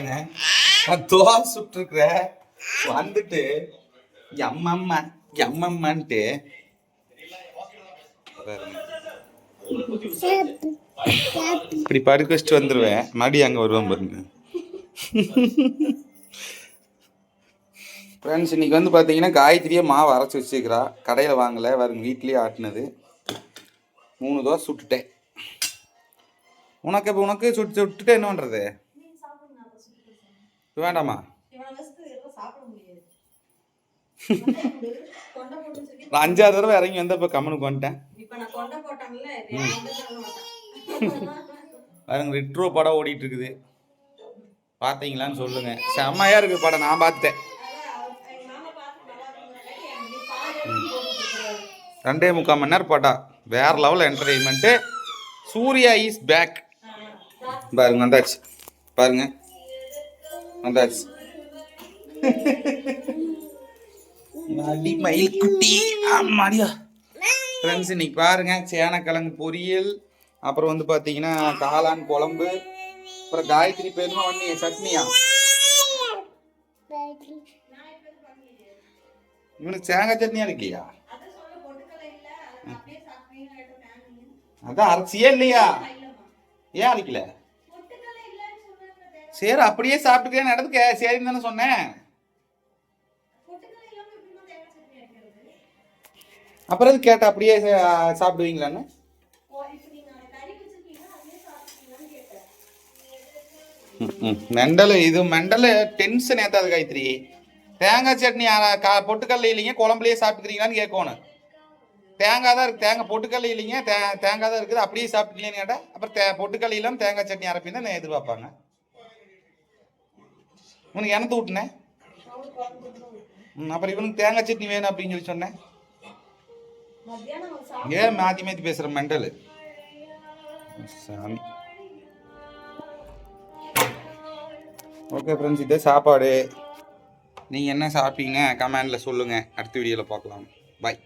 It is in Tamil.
நான் தோசை சுட்டுருக்குறேன் வந்துட்டு எம்மம்மா எம்மம்மான்ட்டு இப்படி படுக்க வச்சுட்டு வந்துடுவேன். மறுபடியும் அங்கே வருவேன் பாருங்க. ஃப்ரெண்ட்ஸ் இன்னைக்கு வந்து பார்த்தீங்கன்னா காயத்ரியே மாவு அரைச்சி வச்சுக்கிறா. கடையில் வாங்கலை, வருங்க வீட்லேயே ஆட்டினது. 3 தோசை சுட்டுட்டேன். உனக்கு சுட்டுட்டு என்ன பண்ணுறது? வேண்டாமா? 5ஆவது தடவை இறங்கி வந்த இப்போ கம்மனுக்கு வந்துட்டேன். பாருங்க ரெட்ரோ படம் ஓடிட்டு இருக்குது, பார்த்தீங்களான்னு சொல்லுங்க. செம்மையா இருக்குது படம், நான் பார்த்துட்டேன். 2.25 மணி நேரம் போட்டா வேற level entertainment. Suriya is back. பாருங்க வந்தாச்சு, பாருங்க வந்தாச்சு. மயில் குட்டி ஆமாடியா. ஃப்ரெண்ட்ஸ் இன்னைக்கு பாருங்க சேனக்கிழங்கு பொரியல், அப்புறம் வந்து பார்த்தீங்கன்னா காளான் குழம்பு, அப்புறம் காயத்ரி பேருமா வண்ணிய சட்னியா. இவனுக்கு தேங்காய் சட்னியா இருக்கியா? அதான் அரைச்சியே இல்லையா? ஏன் அரைக்கல? சரி அப்படியே சாப்பிட்டுக்கேன்னு இடத்துக்கு சரின்னு தானே சொன்னேன். அப்புறம் எது கேட்ட அப்படியே சாப்பிடுவீங்களான்னு? மெண்டல் இது மெண்டல் டென்ஷன் ஏத்தாது காயத்ரி. தேங்காய் சட்னி பொட்டுக்கல்ல இல்லைங்க குழம்புலையே சாப்பிட்டுக்கிறீங்களான்னு கேட்கணும். தேங்காய் தான் இருக்குது, தேங்காய் பொட்டுக்கல்ல இல்லைங்க தேங்காய் தான் இருக்குது அப்படியே சாப்பிட்டுக்கலன்னு கேட்டால் அப்புறம் பொட்டுக்கல்ல இல்லாமல் தேங்காய் சட்னி அரைப்பின்னு தான் எதிர்பார்ப்பாங்க. உனக்கு எனத்து விட்டுனேன். அப்புறம் இவனுக்கு தேங்காய் சட்னி வேணும் அப்படின்னு சொல்லி சொன்னேன். ஏன் மாற்றி மாற்றி பேசுகிற மெண்டல் சாமி. ஓகே ஃப்ரெண்ட்ஸ், இதே சாப்பாடு. நீங்கள் என்ன சாப்பிட்டீங்க கமெண்டில் சொல்லுங்கள். அடுத்த வீடியோவில் பார்க்கலாம். பாய்.